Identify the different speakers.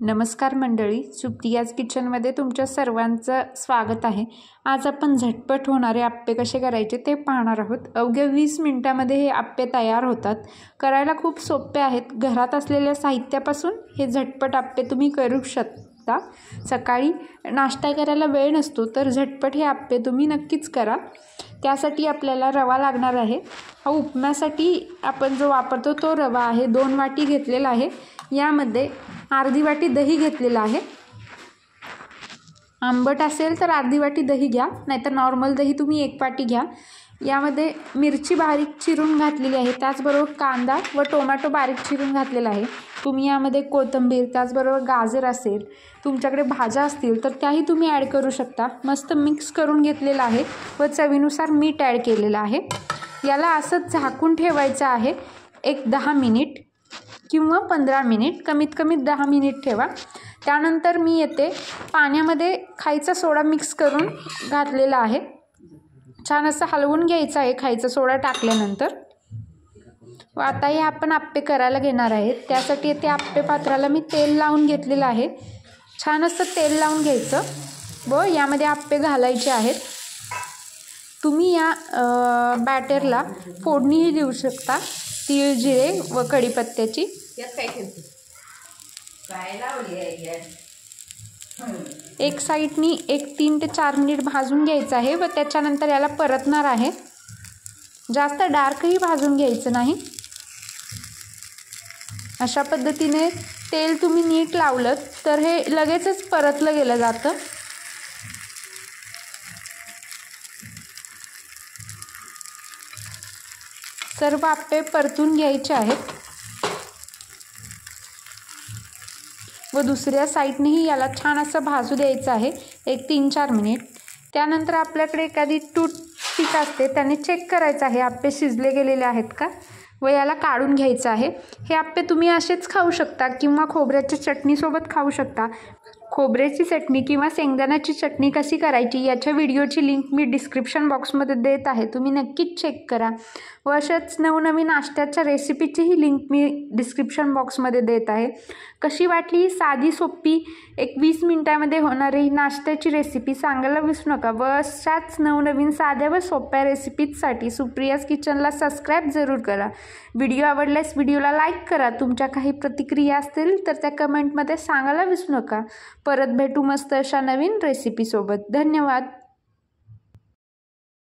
Speaker 1: नमस्कार मंडळी, सुप्रियाज किचनमध्ये तुमच्या सर्वांचं स्वागत आहे। आज आपण झटपट होणारे आप्पे कसे करायचे ते पाहणार आहोत। अवघ्या 20 मिनिटांमध्ये हे आप्पे तयार होतात। करायला खूप सोपे आहेत। घरात असलेल्या साहित्यापासून हे झटपट आप्पे तुम्ही करू शकता। सकाळी नाश्ता करायला वेळ नसतो तर झटपट हे आप्पे तुम्ही नक्कीच करा। त्यासाठी आपल्याला रवा लागणार आहे। हा उपम्यासाठी आपण जो वापरतो तो रवा आहे। 2 वाटी घेतलेला आहे। यामध्ये अर्धी वाटी दही घेतलेला आहे। आंबट असेल तर अर्धी वाटी दही घ्या, नाहीतर नॉर्मल दही तुम्ही 1 वाटी घ्या। यामध्ये मिरची बारीक चिरून घातलेली आहे, त्याचबरोबर कांदा व टोमॅटो बारीक चिरून घातलेला आहे। तुम्ही यामध्ये कोथिंबीर, त्याचबरोबर गाजर असेल, तुमच्याकडे भाज्या असतील तर त्याही तुम्ही ॲड करू शकता। मस्त मिक्स करून घेतलेला आहे व चवीनुसार मीठ ॲड केलेलं आहे। याला असंच झाकून ठेवायचं आहे एक 10 मिनिट किंवा 15 मिनिट, कमीत कमी 10 मिनिट ठेवा। त्यानंतर मी येते पाण्यामध्ये खायचा सोडा मिक्स करून घातलेला आहे। छान असं हलवून घ्यायचं आहे खायचा सोडा टाकल्यानंतर। व आता हे आपण आप्पे करायला घेणार आहे। त्यासाठी येथे आप्पे पात्राला मी तेल लावून घेतलेलं आहे। छान असं तेल लावून घ्यायचं व यामध्ये आप्पे घालायचे आहेत। तुम्ही या बॅटरला फोडणीही देऊ शकता, तीळ, जिरे व कढीपत्त्याची। एक साईडनी 3 ते 4 मिनिट भाजून घ्यायचं आहे व त्याच्यानंतर याला परतणार आहे। जास्त डार्कही भाजून घ्यायचं नाही। अशा पद्धतीने तेल तुम्ही नीट लावलं तर हे लगेचच परतलं गेलं जातं। सर्व आप्पे परतून घ्यायचे आहेत व दुसऱ्या साईडनेही याला छान असं भाजू द्यायचं आहे एक 3-4 मिनिट। त्यानंतर आपल्याकडे एखादी टूथपिक असते, त्याने चेक करायचं आहे आप्पे शिजले गेलेले आहेत का व याला काढून घ्यायचं आहे। हे आप्पे तुम्ही असेच खाऊ शकता किंवा खोबऱ्याच्या चटणीसोबत खाऊ शकता। खोबऱ्याची चटणी किंवा शेंगदाण्याची चटणी कशी करायची याच्या व्हिडिओची लिंक मी डिस्क्रिप्शन बॉक्समध्ये देत आहे, तुम्ही नक्कीच चेक करा। व अशाच नवनवीन नाश्त्याच्या रेसिपीचीही लिंक मी डिस्क्रिप्शन बॉक्समध्ये देत आहे। कशी वाटली साधी सोपी एक 20 मिनिटांमध्ये होणारी नाश्त्याची रेसिपी सांगायला विसरू नका। व अशाच नवनवीन साध्या व सोप्या रेसिपीजसाठी सुप्रियाज किचनला सबस्क्राईब जरूर करा। व्हिडिओ आवडल्यास व्हिडिओला लाईक करा। तुमच्या काही प्रतिक्रिया असतील तर त्या कमेंटमध्ये सांगायला विसरू नका। परत भेटू मस्त अशा नवीन रेसिपीसोबत। धन्यवाद।